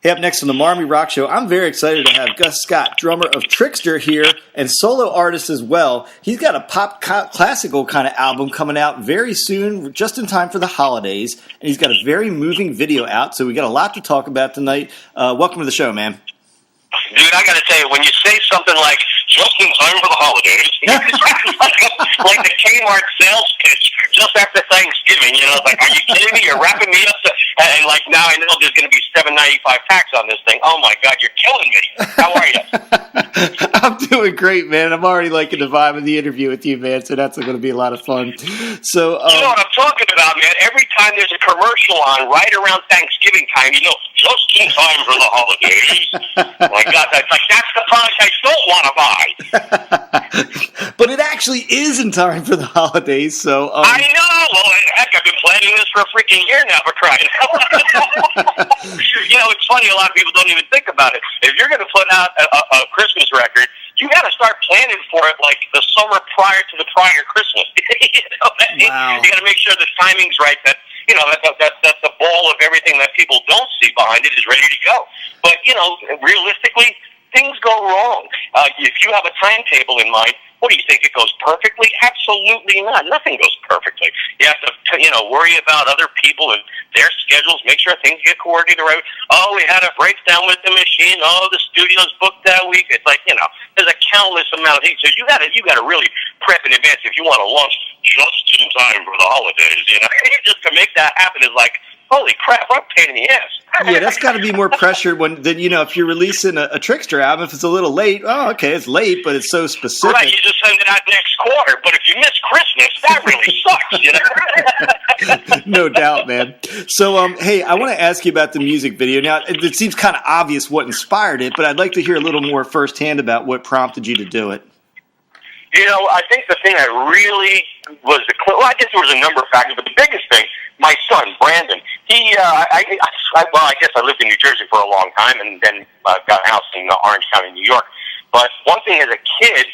Hey, up next on the Marmy Rock Show, I'm very excited to have Gus Scott, drummer of Trixter here, and solo artist as well. He's got a pop classical kind of album coming out very soon, just in time for the holidays, and he's got a very moving video out, so we got a lot to talk about tonight. Welcome to the show, man. Dude, I gotta tell you, when you say something like, just in time for the holidays, like the Kmart sales pitch just after Thanksgiving, you know, it's like, are you kidding me? You're wrapping me up and like, now I know there's going to be $7.95 tax on this thing. Oh my God, you're killing me. How are you? I'm doing great, man. I'm already liking the vibe of the interview with you, man, so that's going to be a lot of fun. So, you know what I'm talking about, man? Every time there's a commercial on right around Thanksgiving time, you know, just in time for the holidays. Oh my God, that's the product I don't want to buy. But it actually is in time for the holidays, so... I know! Well, heck, I've been planning this for a freaking year now, for crying out loud. You know, it's funny, a lot of people don't even think about it. If you're going to put out a Christmas record, you got to start planning for it like the summer prior to the prior Christmas. You know, wow. You got to make sure the timing's right, that you know, that the ball of everything that people don't see behind it is ready to go. But, you know, realistically, things go wrong. If you have a timetable in mind, what do you think? It goes perfectly? Absolutely not. Nothing goes perfectly. You have to, you know, worry about other people and their schedules, make sure things get coordinated right. Oh, we had a breakdown with the machine. Oh, the studio's booked that week. It's like, you know, there's a countless amount of things. So you gotta really prep in advance if you want to launch just in time for the holidays, you know. Just to make that happen is like, holy crap, what a pain in the ass. Yeah, that's got to be more pressure than, you know, if you're releasing a Trixter album, if it's a little late, oh, okay, it's late, but it's so specific. Right, you just send it out next quarter, but if you miss Christmas, that really sucks, you know? No doubt, man. So, hey, I want to ask you about the music video. Now, it seems kind of obvious what inspired it, but I'd like to hear a little more firsthand about what prompted you to do it. You know, I think the thing that really was I guess there was a number of factors, but the biggest thing, my son, Brandon, I guess I lived in New Jersey for a long time and then got a house in Orange County, New York. But one thing as a kid,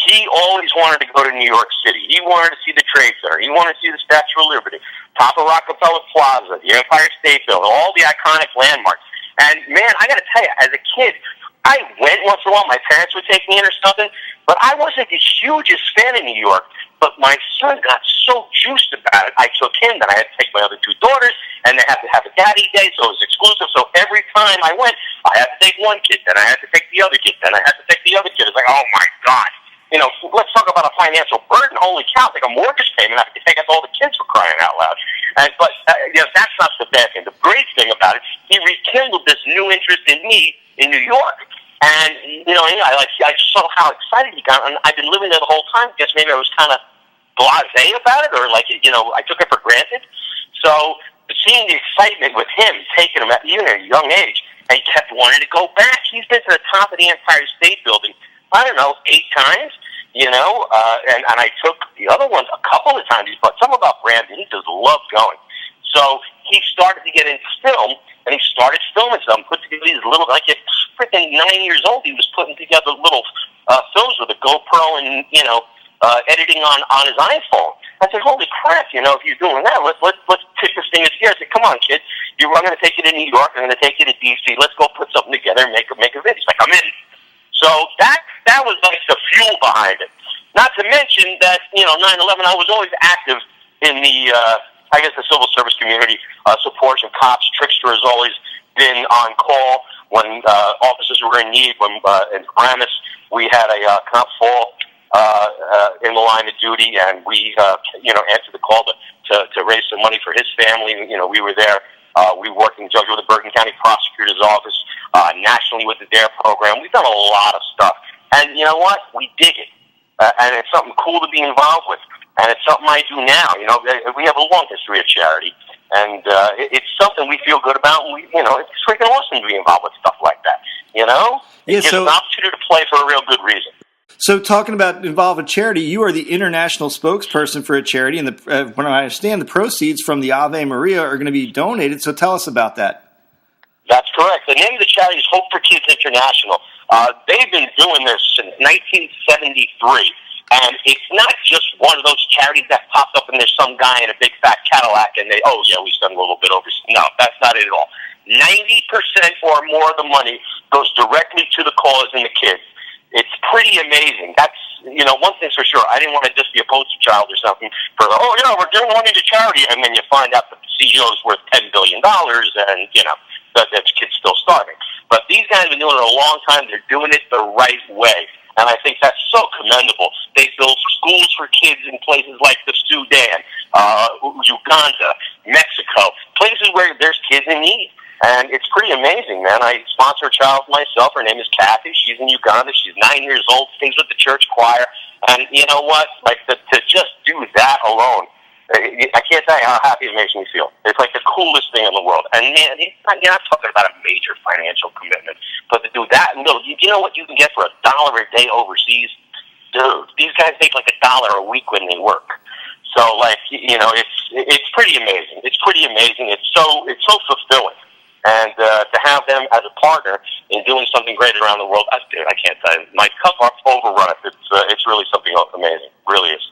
he always wanted to go to New York City. He wanted to see the Trade Center. He wanted to see the Statue of Liberty, top of Rockefeller Plaza, the Empire State Building, all the iconic landmarks. And, man, I got to tell you, as a kid, I went once in a while. My parents would take me in or something, but I wasn't the hugest fan of New York. But my son got so juiced about it, I took him. Then I had to take my other two daughters, and they had to have a daddy day, so it was exclusive. So every time I went, I had to take one kid, then I had to take the other kid, then I had to take the other kid. It's like, oh my God. You know, let's talk about a financial burden. Holy cow, it's like a mortgage payment. I have to take out all the kids for crying out loud. But you know, that's not the bad thing. The great thing about it, he rekindled this new interest in me in New York. And, you know, I saw how excited he got. And I've been living there the whole time. I guess maybe I was kind of blasé about it, or like, you know, I took it for granted. So seeing the excitement with him, taking him at a young age, and he kept wanting to go back. He's been to the top of the Empire State Building, I don't know, 8 times, you know, and I took the other ones a couple of times. But something about Brandon, he just loved going. So he started to get into film, and he started filming some, put together these little, like at freaking 9 years old, he was putting together little films with a GoPro and, you know, editing on his iPhone. I said, holy crap, you know, if you're doing that, let's take this thing together. I said, come on, kid, I'm going to take you to New York, I'm going to take you to D.C., let's go put something together and make a video. He's like, I'm in. So that was like the fuel behind it. Not to mention that, you know, 9/11, I was always active in the, I guess, the civil service community, supports of cops. Trixter has always been on call when officers were in need. When in Paramus, we had a cop fall in the line of duty, and we, you know, answered the call to raise some money for his family. You know, we were there. We worked in with the Bergen County Prosecutor's Office, nationally with the DARE program. We've done a lot of stuff. And you know what? We dig it. And it's something cool to be involved with. And it's something I do now. You know, we have a long history of charity. And it's something we feel good about. And you know, it's freaking awesome to be involved with stuff like that. You know? It gives an opportunity to play for a real good reason. So talking about involved with charity, you are the international spokesperson for a charity, and when I understand, the proceeds from the Ave Maria are going to be donated, so tell us about that. That's correct. The name of the charity is Hope for Kids International. They've been doing this since 1973, and it's not just one of those charities that popped up and there's some guy in a big fat Cadillac and they, oh yeah, we send a little bit over. No, that's not it at all. 90% or more of the money goes directly to the cause and the kids. It's pretty amazing. That's, one thing's for sure. I didn't want to just be a poster child or something for, we're giving money to charity, and then you find out that the CEO is worth $10 billion, and, that kid's still starving. But these guys have been doing it a long time. They're doing it the right way. And I think that's so commendable. They build schools for kids in places like the Sudan, Uganda, Mexico, places where there's kids in need. And it's pretty amazing, man. I sponsor a child myself. Her name is Kathy. She's in Uganda. She's 9 years old, sings with the church choir. And you know what? Like, to just do that alone, I can't tell you how happy it makes me feel. It's like the coolest thing in the world. And, man, you're not talking about a major financial commitment. But to do that, and you know what you can get for $1 a day overseas? Dude, these guys make like $1 a week when they work. So, like, it's pretty amazing. It's pretty amazing. It's so fulfilling. And to have them as a partner in doing something great around the world, I can't tell you. My cup overrun it. It's really something amazing. It really is.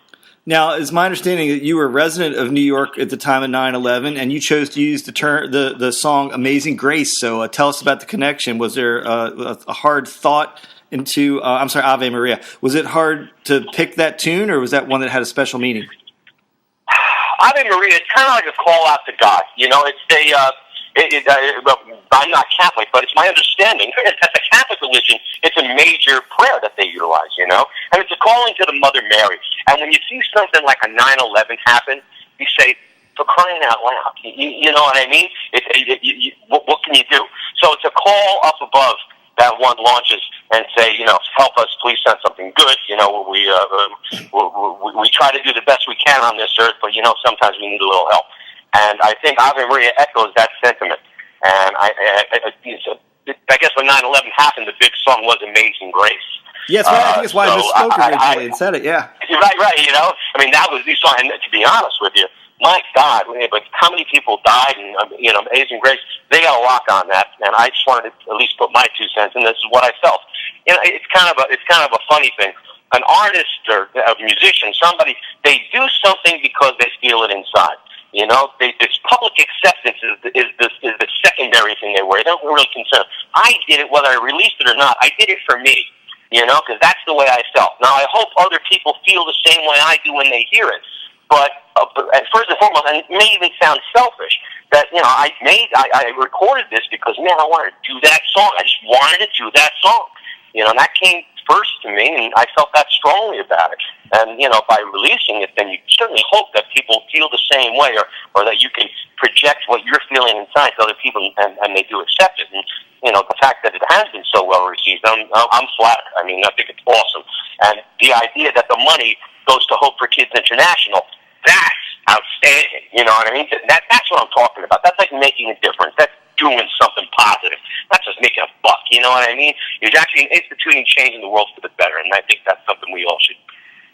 Now, it's my understanding that you were a resident of New York at the time of 9/11, and you chose to use the song "Amazing Grace." So, tell us about the connection. Was there a hard thought into? Ave Maria. Was it hard to pick that tune, or was that one that had a special meaning? Ave Maria. It's kind of like a call out to God. I'm not Catholic, but it's my understanding as a Catholic religion, it's a major prayer that they utilize, and it's a calling to the Mother Mary. And when you see something like a 9/11 happen, you say, for crying out loud, you know what I mean? What can you do? So it's a call up above that one launches and say, help us, please send something good. We try to do the best we can on this earth, but sometimes we need a little help. And I think Ave Maria echoes that sentiment. And I guess when 9/11 happened, the big song was "Amazing Grace." Yes, I think it's why I misspoke originally and said it. Yeah, right. That was the song. And to be honest with you, my God, but how many people died? And "Amazing Grace," they got a lock on that. And I just wanted to at least put my 2 cents, and this is what I felt. It's kind of a funny thing. An artist or a musician, somebody, they do something because they feel it inside. This public acceptance is the secondary thing they worry. They don't really concern. I did it whether I released it or not. I did it for me, because that's the way I felt. Now, I hope other people feel the same way I do when they hear it. But first and foremost, and it may even sound selfish, that, I recorded this because, man, I wanted to do that song. I just wanted to do that song. And that came first to me, and I felt that strongly about it. And, by releasing it, then you certainly hope that people feel the same way, or that you can project what you're feeling inside to other people, and they do accept it. And, the fact that it has been so well received, I'm flattered. I think it's awesome. And the idea that the money goes to Hope for Kids International, that's outstanding. You know what I mean? That's what I'm talking about. That's like making a difference. That's doing something positive. Not just making a buck, you know what I mean? It's actually instituting change in the world for the better, and I think that's something we all should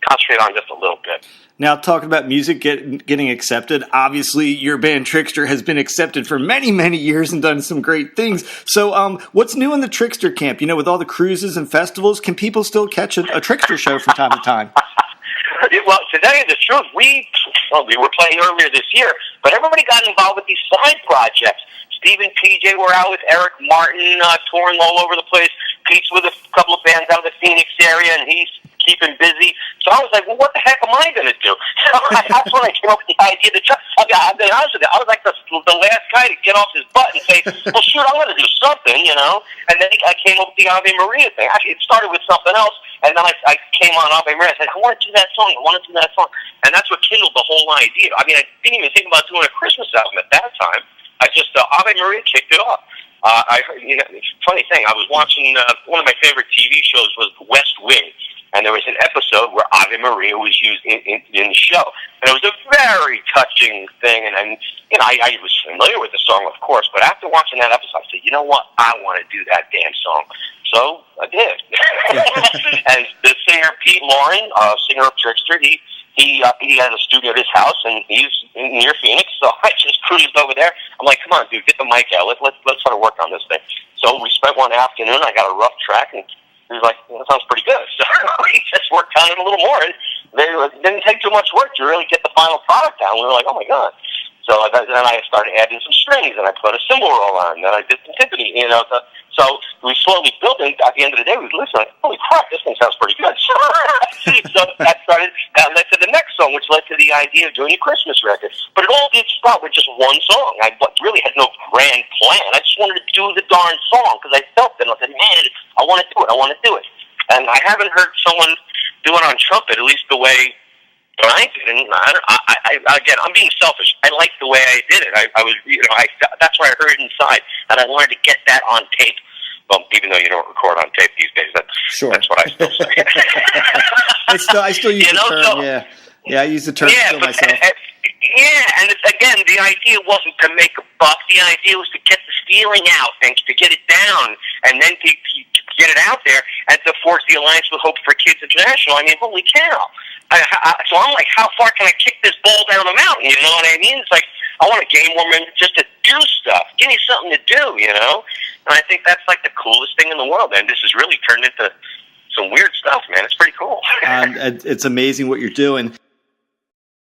concentrate on just a little bit. Now, talking about music getting accepted, obviously your band Trixter has been accepted for many, many years and done some great things. So what's new in the Trixter camp? With all the cruises and festivals, can people still catch a Trixter show from time to time? Well, to tell you the truth, we were playing earlier this year, but everybody got involved with these side projects. Steve and PJ were out with Eric Martin, touring all over the place. Pete's with a couple of bands out of the Phoenix area, and he's keeping busy. So I was like, well, what the heck am I going to do? So that's when I came up with the idea to try. I'll be honest with you, I was like the last guy to get off his butt and say, well, shoot, I'm going to do something, And then I came up with the Ave Maria thing. Actually, it started with something else, and then I came on Ave Maria. I said, I want to do that song. And that's what kindled the whole idea. I didn't even think about doing a Christmas album at that time. Ave Maria kicked it off. Funny thing, I was watching one of my favorite TV shows was West Wing, and there was an episode where Ave Maria was used in the show, and it was a very touching thing. And I was familiar with the song, of course, but after watching that episode, I said, you know what, I want to do that damn song. So I did. And the singer Pete Lauren, singer of Trixter, he has a studio at his house, and he's near Phoenix, so I just cruised over there. I'm like, come on, dude, get the mic out. Let's try to work on this thing. So we spent one afternoon. I got a rough track, and he was like, that sounds pretty good. So we just worked on it a little more, and it didn't take too much work to really get the final product down. We were like, oh, my God. So then I started adding some strings, and I put a cymbal roll on, and then I did some timpani, So we slowly built it. At the end of the day, we listened, like, holy crap, this thing sounds pretty good. So that led to the next song, which led to the idea of doing a Christmas record. But it all did start with just one song. I really had no grand plan. I just wanted to do the darn song because I felt it. And I said, man, I want to do it. And I haven't heard someone do it on trumpet, at least the way I did. And again, I'm being selfish. I liked the way I did it. I was, that's where I heard it inside, and I wanted to get that on tape. Well, even though you don't record on tape these days, that's what I still say. I still use the term. Yeah, I use the term still myself. And again, the idea wasn't to make a buck. The idea was to get the feeling out and to get it down, and then to get it out there and to forge the alliance with Hope for Kids International. I mean, holy cow! So I'm like, how far can I kick this ball down the mountain? You know what I mean? It's like, I want to gain more members just to do stuff. Give me something to do, And I think that's like the coolest thing in the world, and this has really turned into some weird stuff, man. It's pretty cool. It's amazing what you're doing.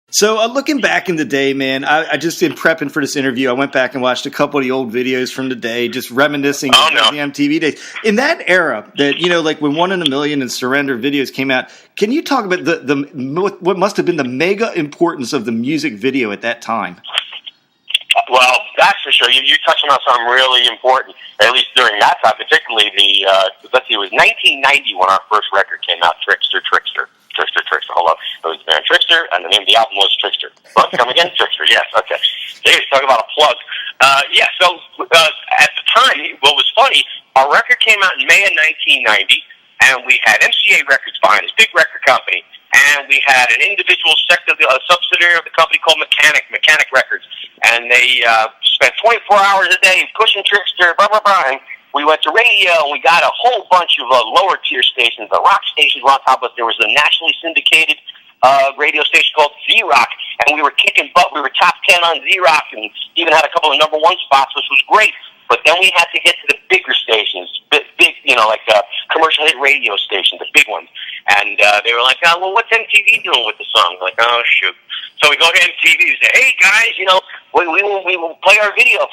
So looking back in the day, man, I just in prepping for this interview, I went back and watched a couple of the old videos from the day, just reminiscing of the MTV days. In that era, that like when 1 in a Million and Surrender videos came out, can you talk about what must have been the mega importance of the music video at that time? Well, that's for sure. You're touching on something really important, at least during that time, particularly it was 1990 when our first record came out, Trixter. Hold on. It was the band Trixter, and the name of the album was Trixter. What? Come again? Trixter, yes. Okay. So talk about a plug. So at the time, what was funny, our record came out in May of 1990, and we had MCA Records behind us, big record company, and we had an individual subsidiary of the company called Mechanic Records, and they spent 24 hours a day pushing Trixter, blah, blah, blah, and we went to radio, and we got a whole bunch of lower-tier stations. The rock stations were on top of us. There was a nationally syndicated radio station called Z-Rock, and we were kicking butt. We were top 10 on Z-Rock, and even had a couple of number one spots, which was great. But then we had to get to the bigger stations, big like commercial hit radio stations, the big ones. And they were like, well, what's MTV doing with the song? We're like, oh, shoot. So we go to MTV and say, hey, guys, we will play our video.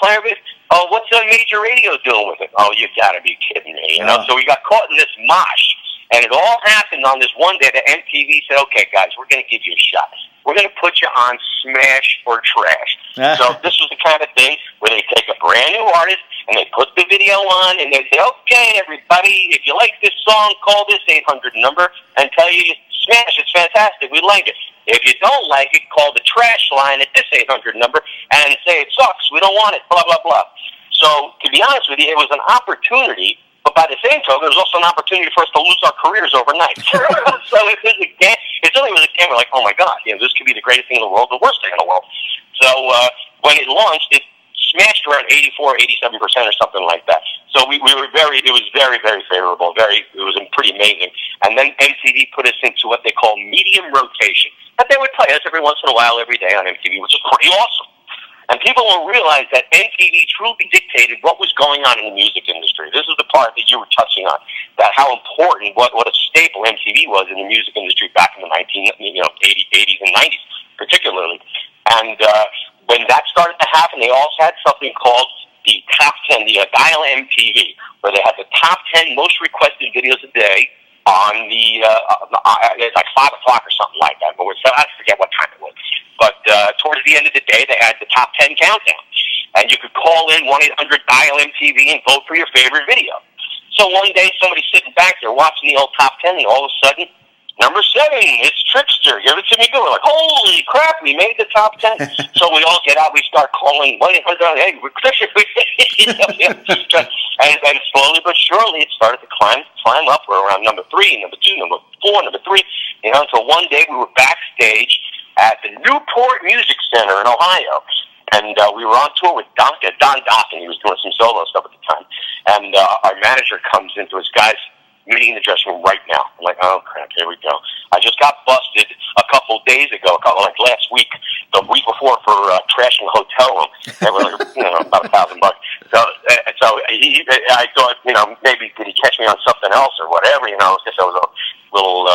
Oh, what's a major radio doing with it? Oh, you got to be kidding me. So we got caught in this mosh. And it all happened on this one day that MTV said, okay, guys, we're going to give you a shot. We're going to put you on Smash or Trash. So this was the kind of thing where they take a brand new artist and they put the video on and they say, okay, everybody, if you like this song, call this 800 number and tell you Smash. It's fantastic. We like it. If you don't like it, call the trash line at this 800 number and say it sucks. We don't want it, blah, blah, blah. So to be honest with you, it was an opportunity. But by the same token, it was also an opportunity for us to lose our careers overnight. So it really was a game. We're like, oh my God, this could be the greatest thing in the world, the worst thing in the world. So when it launched, it smashed around 84, 87% or something like that. So it was very, very favorable. It was pretty amazing. And then MTV put us into what they call medium rotation. But they would play us every once in a while, every day on MTV, which is pretty awesome. And people will realize that MTV truly dictated what was going on in the music industry. This is the part that you were touching on, that how important, what a staple MTV was in the music industry back in the 80s and 90s, particularly. And when that started to happen, they also had something called the Top 10, the Dial MTV, where they had the top 10 most requested videos a day on it's like 5 o'clock or something like that. But I forget what time it was. But towards the end of the day, they had the top 10 countdown. And you could call in 1-800-DIAL-MTV and vote for your favorite video. So one day, somebody's sitting back there watching the old top 10, and all of a sudden, number 7, it's Trixter. Give it to me good. We're like, holy crap, we made the top 10. So we all get out, we start calling 1-800, hey, we're Trixter. And slowly but surely, it started to climb up. We're around number 3, number 2, number 4, number 3, until one day we were backstage at the Newport Music Center in Ohio. And we were on tour with Don Dokken. He was doing some solo stuff at the time. And our manager comes into his guys meeting in the dressing room right now. I'm like, oh, crap, here we go. I just got busted a couple days ago, like last week, the week before, for trashing a hotel room. It was about $1,000. So I thought, maybe did he catch me on something else or whatever, I guess I was a little,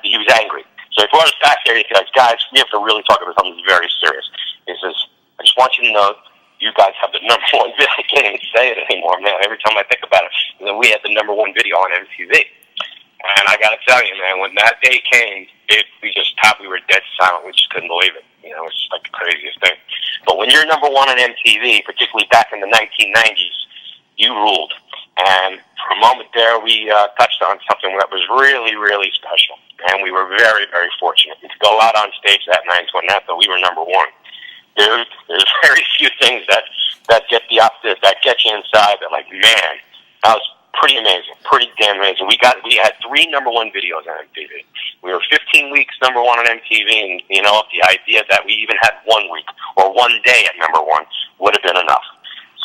he was angry. So he brought us back there. He says, guys, we have to really talk about something very serious. He says, want you to know you guys have the number one video. I can't even say it anymore, man. Every time I think about it, we had the number one video on MTV. And I got to tell you, man, when that day came, we were dead silent. We just couldn't believe it. It's just like the craziest thing. But when you're number one on MTV, particularly back in the 1990s, you ruled. And for a moment there, we touched on something that was really, really special. And we were very, very fortunate to go out on stage that night to announce that we were number one. Dude, there's very few things that get that get you inside. That, like, man, that was pretty amazing, pretty damn amazing. We had 3 number one videos on MTV. We were 15 weeks number one on MTV, and the idea that we even had 1 week or 1 day at number one would have been enough.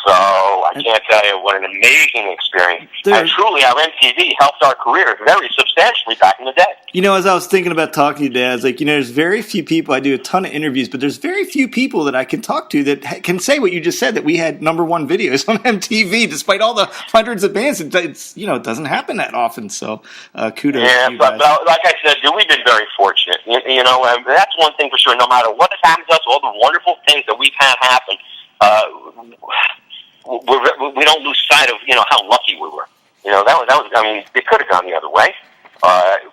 So I can't tell you what an amazing experience. And truly, our MTV helped our career very substantially back in the day. As I was thinking about talking to you, Dad, I was like, there's very few people. I do a ton of interviews, but there's very few people that I can talk to that can say what you just said, that we had number one videos on MTV, despite all the hundreds of bands. It doesn't happen that often. So kudos to you guys. But like I said, dude, we've been very fortunate. That's one thing for sure. No matter what has happened to us, all the wonderful things that we've had happen, we don't lose sight of how lucky we were. That was. I mean, it could have gone the other way.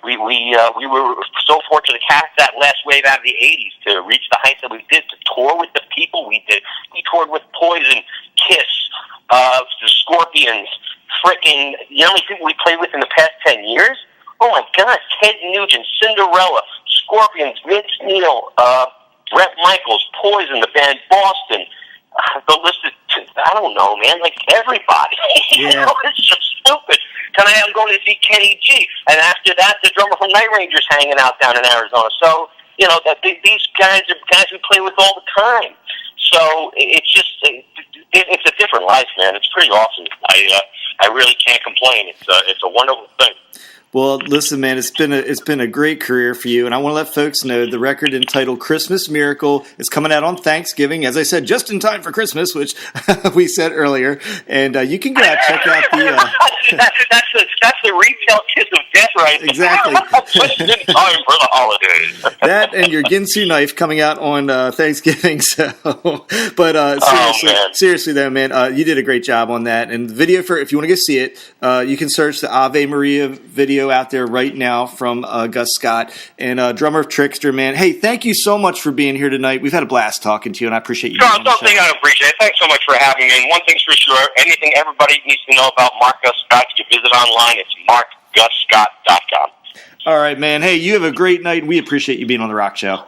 We were so fortunate to catch that last wave out of the '80s to reach the heights that we did, to tour with the people we did. We toured with Poison, Kiss, the Scorpions, frickin' the only people we played with in the past 10 years. Oh my God, Ted Nugent, Cinderella, Scorpions, Vince Neil, Bret Michaels, Poison, the band Boston. The list is, I don't know, man, like everybody. Yeah. It's just stupid. Tonight I'm going to see Kenny G. And after that, the drummer from Night Ranger's hanging out down in Arizona. So, these guys are guys we play with all the time. So it's just, it's a different life, man. It's pretty awesome. I really can't complain. It's a wonderful thing. Well, listen, man, it's been a great career for you, and I want to let folks know the record entitled "Christmas Miracle" is coming out on Thanksgiving, as I said, just in time for Christmas, which we said earlier. And you can go out check out the. That's the retail kiss of death, right? Exactly. Just in time for the holidays. That and your Ginsu knife coming out on Thanksgiving. So, but seriously, though, man, you did a great job on that. And the video if you want to go see it, you can search the Ave Maria video out there right now from Gus Scott, and drummer of Trixter, man. Hey, thank you so much for being here tonight. We've had a blast talking to you, and I appreciate you. Don't think I appreciate it. Thanks so much for having me. And one thing's for sure, anything everybody needs to know about Mark Gus Scott, you can visit online. It's markgusscott.com. All right, man. Hey, you have a great night, and we appreciate you being on The Rock Show.